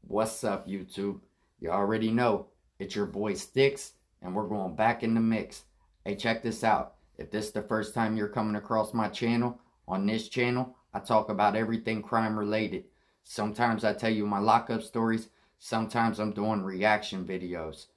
What's up, YouTube? You already know, it's your boy Sticks, and we're going back in the mix. Hey, check this out. If this is the first time you're coming across my channel, on this channel, I talk about everything crime related. Sometimes I tell you my lockup stories, sometimes I'm doing reaction videos.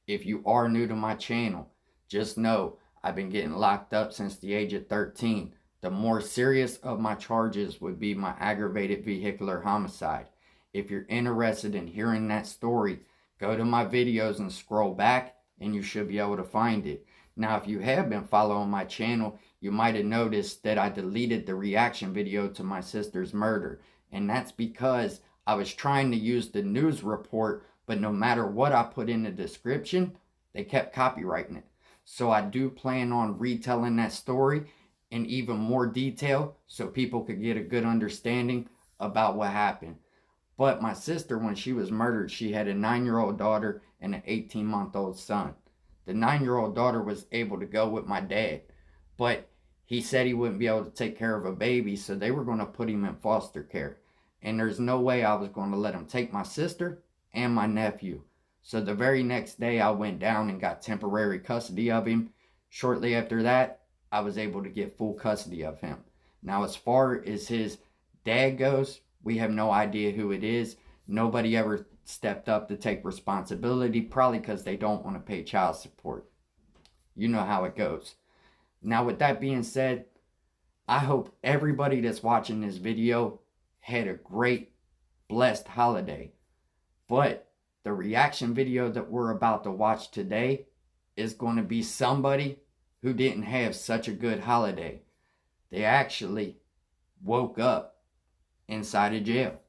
If you are new to my channel, just know I've been getting locked up since the age of 13. The more serious of my charges would be my aggravated vehicular homicide. If you're interested in hearing that story, go to my videos and scroll back and you should be able to find it. Now, if you have been following my channel, you might have noticed that I deleted the reaction video to my sister's murder. And that's because I was trying to use the news report, but no matter what I put in the description, they kept copyrighting it. So I do plan on retelling that story in even more detail so people could get a good understanding about what happened. But my sister, when she was murdered, she had a 9-year-old daughter and an 18-month-old son. The 9-year-old daughter was able to go with my dad, but he said he wouldn't be able to take care of a baby, so they were going to put him in foster care. And there's no way I was going to let him take my sister and my nephew. So the very next day, I went down and got temporary custody of him. Shortly after that, I was able to get full custody of him. Now, as far as his dad goes, we have no idea who it is. Nobody ever stepped up to take responsibility, probably because they don't want to pay child support. You know how it goes. Now, with that being said, I hope everybody that's watching this video had a great, blessed holiday. But the reaction video that we're about to watch today is going to be somebody who didn't have such a good holiday. They actually woke up inside of jail.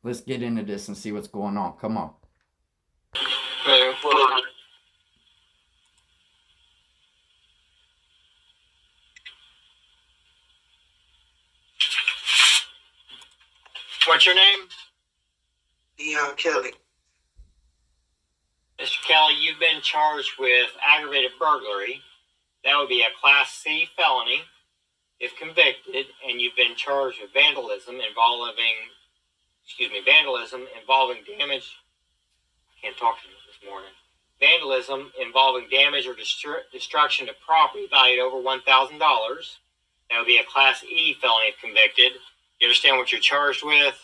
Let's get into this and see what's going on. Come on. What's your name? Deon Kelly. Mr. Kelly, you've been charged with aggravated burglary. That would be a Class C felony if convicted, and you've been charged with vandalism involving damage. I can't talk to you this morning. Vandalism involving damage or destruction to property valued over $1,000. That would be a Class E felony if convicted. You understand what you're charged with?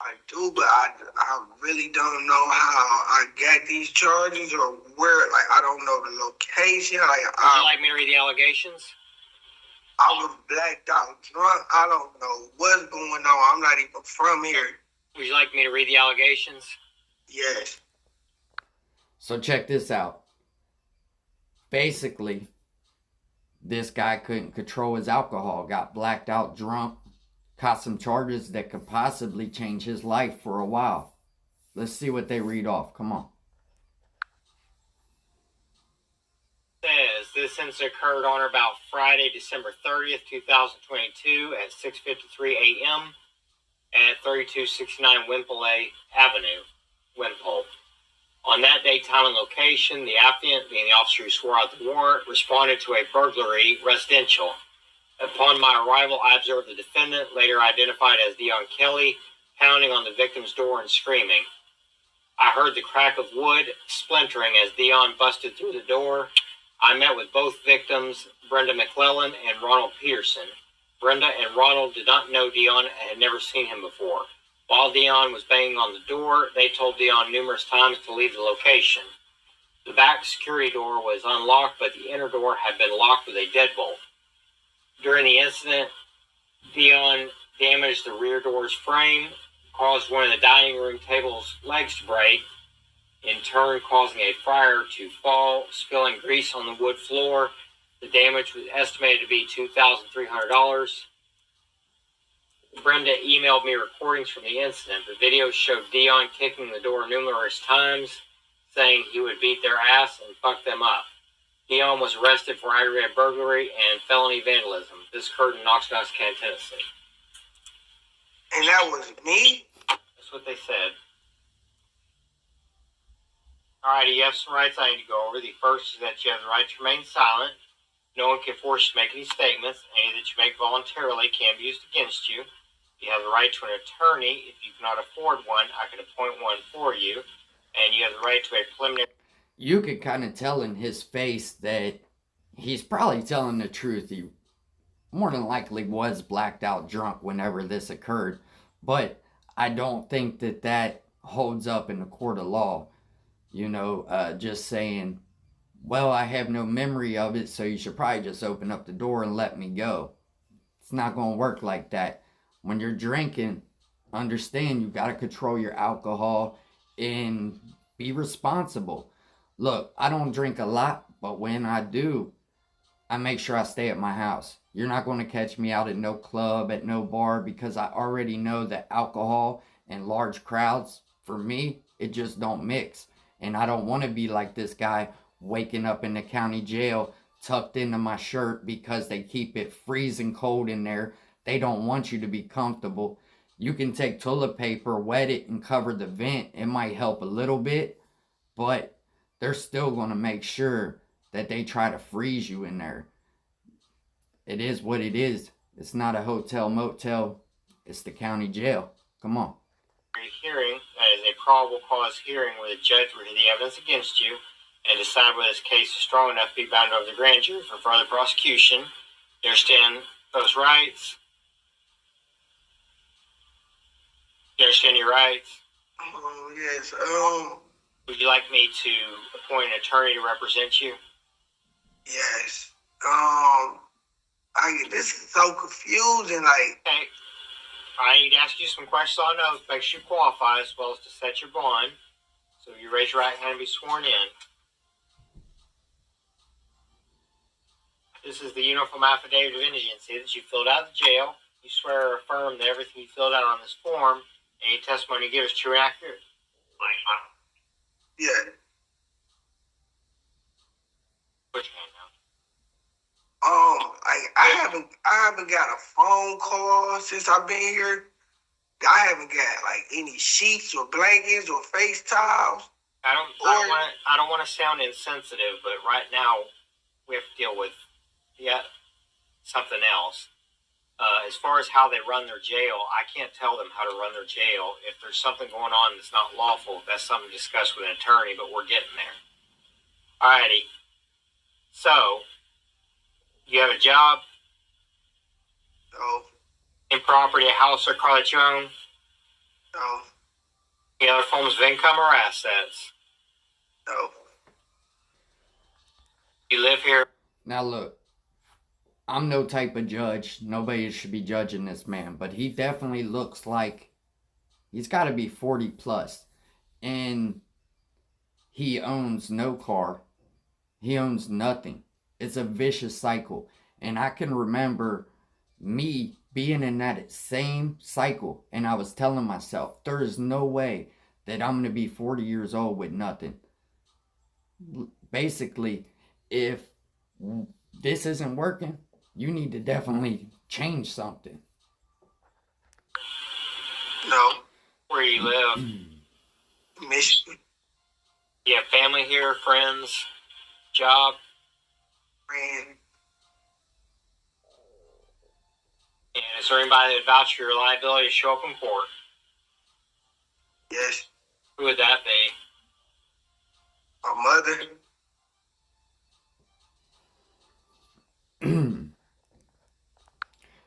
I do, but I really don't know how I got these charges or where. Like, I don't know the location. Would you like me to read the allegations? I was blacked out drunk. I don't know what's going on. I'm not even from here. Would you like me to read the allegations? Yes. So check this out. Basically, this guy couldn't control his alcohol, got blacked out drunk, caught some charges that could possibly change his life for a while. Let's see what they read off. Come on. Says this incident occurred on or about Friday, December 30th, 2022 at 6:53 a.m. at 3269 Wimpole Avenue, Wimpole. On that day, time, and location, the affiant, being the officer who swore out the warrant, responded to a burglary residential. Upon my arrival, I observed the defendant, later identified as Deon Kelly, pounding on the victim's door and screaming. I heard the crack of wood splintering as Deon busted through the door. I met with both victims, Brenda McClellan and Ronald Peterson. Brenda and Ronald did not know Deon and had never seen him before. While Deon was banging on the door, they told Deon numerous times to leave the location. The back security door was unlocked, but the inner door had been locked with a deadbolt. During the incident, Deon damaged the rear door's frame, caused one of the dining room table's legs to break, in turn causing a fryer to fall, spilling grease on the wood floor. The damage was estimated to be $2,300. Brenda emailed me recordings from the incident. The videos showed Deon kicking the door numerous times, saying he would beat their ass and fuck them up. Deon was arrested for aggravated burglary and felony vandalism. This occurred in Knoxville, Tennessee. And that was me? That's what they said. Alrighty, you have some rights I need to go over. The first is that you have the right to remain silent. No one can force you to make any statements. Any that you make voluntarily can be used against you. You have the right to an attorney. If you cannot afford one, I can appoint one for you. And you have the right to a preliminary. You could kind of tell in his face that he's probably telling the truth. He more than likely was blacked out drunk whenever this occurred. But I don't think that that holds up in the court of law. Just saying, well, I have no memory of it, so you should probably just open up the door and let me go. It's not going to work like that. When you're drinking, understand you got to control your alcohol and be responsible. Look, I don't drink a lot, but when I do, I make sure I stay at my house. You're not going to catch me out at no club, at no bar, because I already know that alcohol and large crowds, for me, it just don't mix. And I don't want to be like this guy waking up in the county jail tucked into my shirt because they keep it freezing cold in there. They don't want you to be comfortable. You can take toilet paper, wet it, and cover the vent. It might help a little bit, but they're still going to make sure that they try to freeze you in there. It is what it is. It's not a hotel motel. It's the county jail. Come on. Hearing, that is a probable cause hearing where the judge will hear the evidence against you and decide whether this case is strong enough to be bound over the grand jury for further prosecution. You understand those rights? You understand your rights? Oh, yes. Would you like me to appoint an attorney to represent you? Yes. This is so confusing. Okay. I need to ask you some questions on those, make sure you qualify, as well as to set your bond. So you raise your right hand and be sworn in. This is the uniform affidavit of indigency that you filled out of the jail. You swear or affirm that everything you filled out on this form, any testimony you give is true and accurate. Yeah. Put your hand down. I haven't got a phone call since I've been here. I haven't got any sheets or blankets or face towels. I don't want to sound insensitive, but right now we have to deal with something else. As far as how they run their jail, I can't tell them how to run their jail. If there's something going on that's not lawful, that's something to discuss with an attorney, but we're getting there. Alrighty. So, you have a job? No. In property, a house or car that you own? No. Any other forms of income or assets? No. You live here? Now look, I'm no type of judge. Nobody should be judging this man, but he definitely looks like he's got to be 40 plus. And he owns no car. He owns nothing. It's a vicious cycle. And I can remember me being in that same cycle, and I was telling myself, there is no way that I'm going to be 40 years old with nothing. Basically, if this isn't working, you need to definitely change something. No. Where you live? Michigan. You have family here, friends, job? Friend. And is there anybody that vouch for your liability to show up in court? Yes. Who would that be? My mother.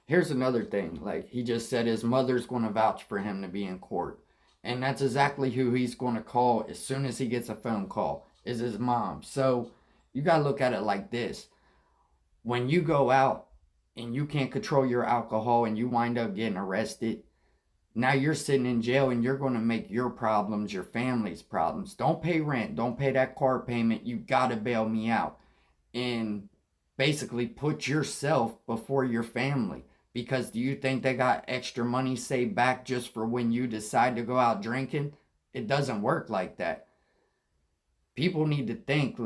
Here's another thing. He just said his mother's going to vouch for him to be in court. And that's exactly who he's going to call as soon as he gets a phone call, is his mom. So you got to look at it like this. When you go out and you can't control your alcohol and you wind up getting arrested, now you're sitting in jail and you're going to make your problems your family's problems. Don't pay rent. Don't pay that car payment. You got to bail me out. And basically put yourself before your family. Because do you think they got extra money saved back just for when you decide to go out drinking? It doesn't work like that. People need to think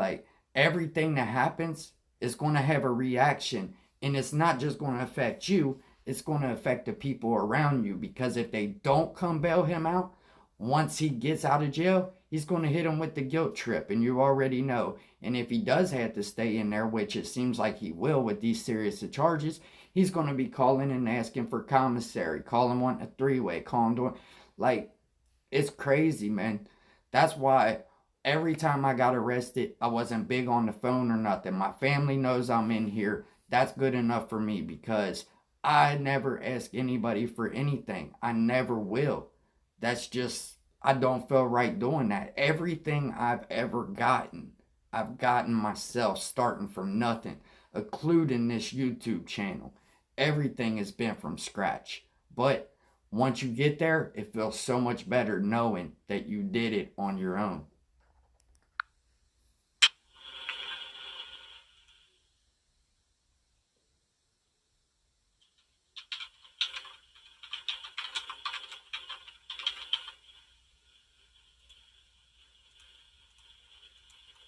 everything that happens is going to have a reaction. And it's not just going to affect you. It's going to affect the people around you. Because if they don't come bail him out, once he gets out of jail, he's going to hit him with the guilt trip. And you already know. And if he does have to stay in there, which it seems like he will with these serious charges, He's going to be calling and asking for commissary, calling wanting a three-way, calling doing, like, it's crazy, man. That's why every time I got arrested, I wasn't big on the phone or nothing. My family knows I'm in here. That's good enough for me because I never ask anybody for anything. I never will. That's just, I don't feel right doing that. Everything I've ever gotten, I've gotten myself starting from nothing, including this YouTube channel. Everything has been from scratch. But once you get there, it feels so much better knowing that you did it on your own.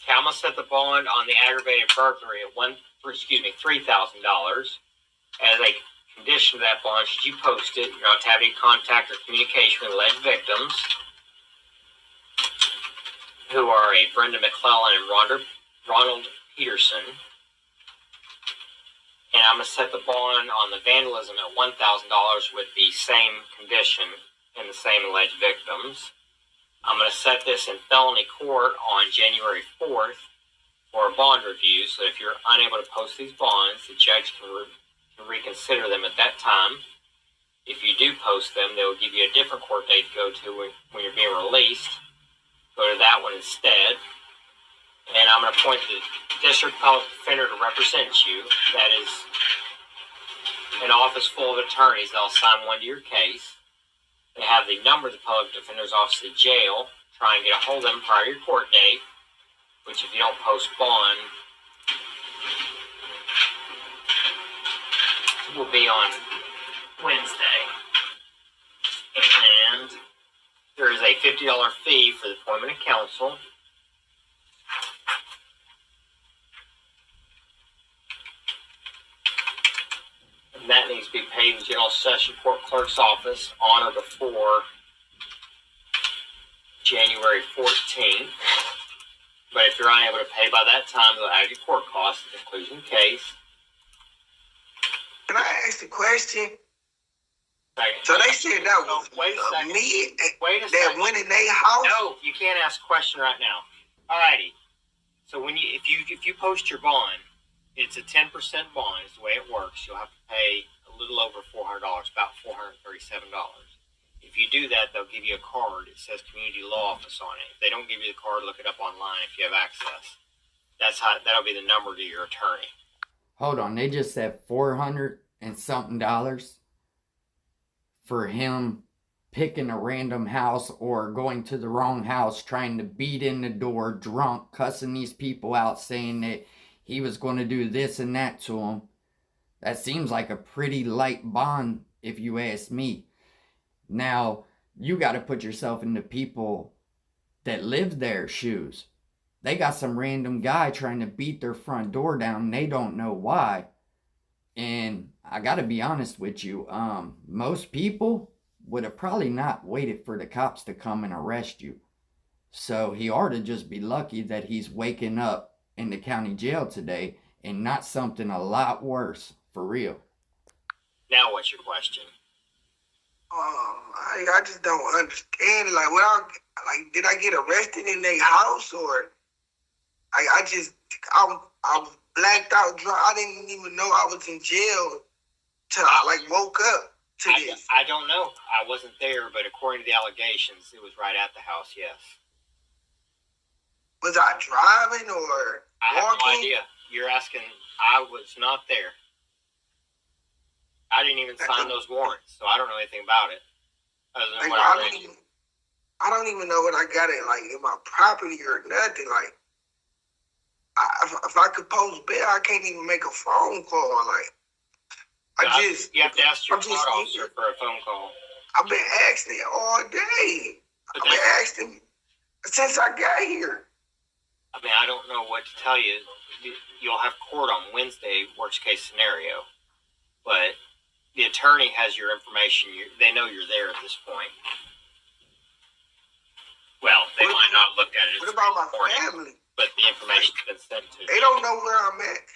I'm gonna set the bond on the aggravated burglary at $3,000. As a condition of that bond, should you post it, you're not to have any contact or communication with alleged victims, who are a Brenda McClellan and Ronald Peterson. And I'm gonna set the bond on the vandalism at $1,000 with the same condition and the same alleged victims. I'm going to set this in felony court on January 4th for a bond review, so if you're unable to post these bonds, the judge can reconsider them at that time. If you do post them, they will give you a different court date to go to when you're being released. Go to that one instead. And I'm going to appoint the district public defender to represent you. That is an office full of attorneys. They'll assign one to your case. They have the number of the public defender's office to jail. Try and get a hold of them prior to your court date, which if you don't post bond, will be on Wednesday. And there is a $50 fee for the appointment of counsel. And that needs to be paid in the General Session Court Clerk's office on or before January 14th. But if you're unable to pay by that time, they'll add your court costs at the conclusion of the case. Can I ask the question? Second. So they said that was Wait a second. me Wait a that second. went in their house? No, you can't ask a question right now. Alrighty. So if you post your bond, it's a 10% bond is the way it works. You'll have to pay a little over $400, about $437. If you do that, they'll give you a card. It says Community Law Office on it. If they don't give you the card, look it up online if you have access. That'll be the number to your attorney. Hold on, they just said $400 and something for him picking a random house or going to the wrong house, trying to beat in the door, drunk, cussing these people out, saying that he was going to do this and that to them. That seems like a pretty light bond if you ask me. Now, you got to put yourself in the people that live their shoes. They got some random guy trying to beat their front door down and they don't know why. And I got to be honest with you, most people would have probably not waited for the cops to come and arrest you. So he ought to just be lucky that he's waking up in the county jail today and not something a lot worse, for real. Now what's your question? I just don't understand. Like, did I get arrested in their house or I was blacked out drunk. I didn't even know I was in jail till I woke up to this. I don't know. I wasn't there, but according to the allegations, it was right at the house, yes. Was I driving or I have walking? no idea. You're asking. I was not there. I didn't even sign those warrants, so I don't know anything about it. Other than what I read. I don't even know what I got in my property or nothing. If I could post bail, I can't even make a phone call. You have to ask your court officer for a phone call. I've been asking all day. I've been asking since I got here. I mean, I don't know what to tell you. You'll have court on Wednesday, worst case scenario. But the attorney has your information. They know you're there at this point. Well, they might not have looked at it. What about my family? But the information's been sent to They don't know where I'm at.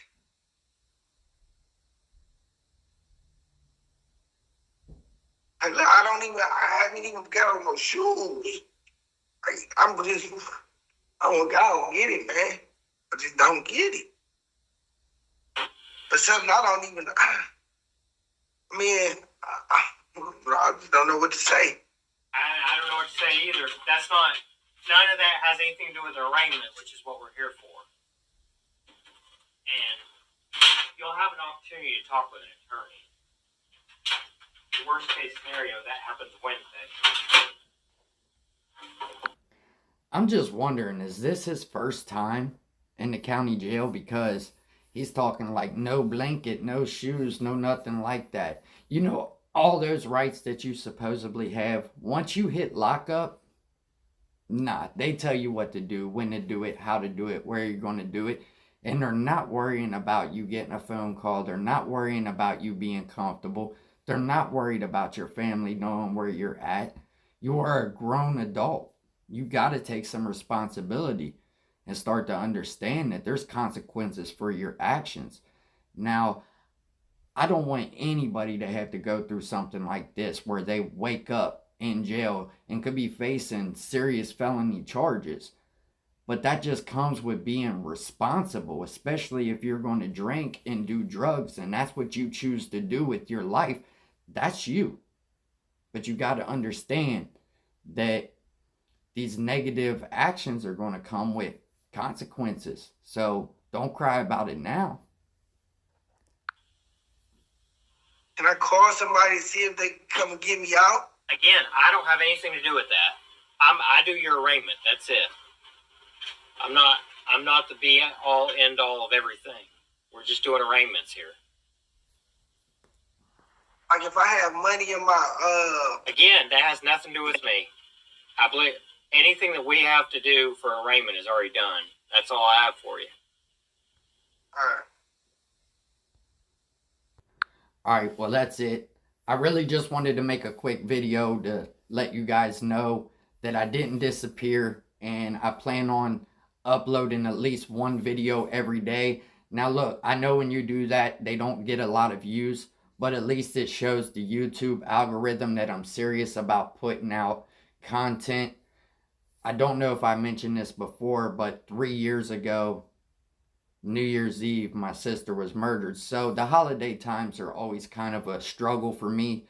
Like, look, I haven't even got on no shoes. Like, I don't get it, man. I just don't get it. But something I don't even, I just don't know what to say. I don't know what to say either. None of that has anything to do with arraignment, which is what we're here for. And you'll have an opportunity to talk with an attorney. The worst case scenario, that happens Wednesday. I'm just wondering, is this his first time in the county jail? Because he's talking like no blanket, no shoes, no nothing like that. You know, all those rights that you supposedly have, once you hit lockup, nah, they tell you what to do, when to do it, how to do it, where you're going to do it. And they're not worrying about you getting a phone call. They're not worrying about you being comfortable. They're not worried about your family knowing where you're at. You are a grown adult. You got to take some responsibility and start to understand that there's consequences for your actions. Now, I don't want anybody to have to go through something like this where they wake up in jail and could be facing serious felony charges. But that just comes with being responsible, especially if you're going to drink and do drugs and that's what you choose to do with your life. That's you. But you got to understand that these negative actions are going to come with consequences. So don't cry about it now. Can I call somebody to see if they can come and get me out? Again, I don't have anything to do with that. I do your arraignment. That's it. I'm not the be all end all of everything. We're just doing arraignments here. Like if I have money in my Again, that has nothing to do with me. I believe anything that we have to do for arraignment is already done. That's all I have for you. Alright, well that's it. I really just wanted to make a quick video to let you guys know that I didn't disappear and I plan on uploading at least one video every day. Now look, I know when you do that, they don't get a lot of views, but at least it shows the YouTube algorithm that I'm serious about putting out content. I don't know if I mentioned this before, but 3 years ago, New Year's Eve, my sister was murdered. So the holiday times are always kind of a struggle for me.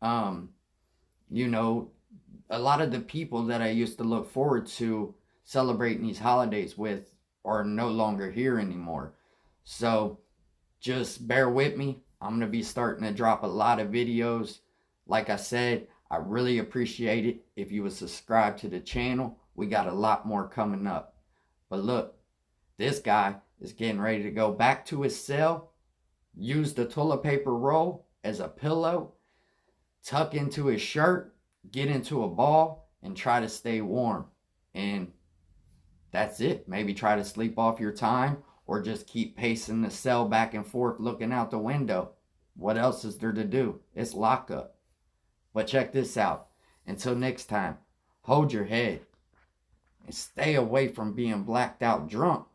You know, a lot of the people that I used to look forward to celebrating these holidays with are no longer here anymore. So just bear with me. I'm going to be starting to drop a lot of videos. Like I said, I really appreciate it if you would subscribe to the channel. We got a lot more coming up. But look, this guy is getting ready to go back to his cell, use the toilet paper roll as a pillow, tuck into his shirt, get into a ball, and try to stay warm. And that's it. Maybe try to sleep off your time or just keep pacing the cell back and forth looking out the window. What else is there to do? It's lockup. But check this out. Until next time, hold your head and stay away from being blacked out drunk.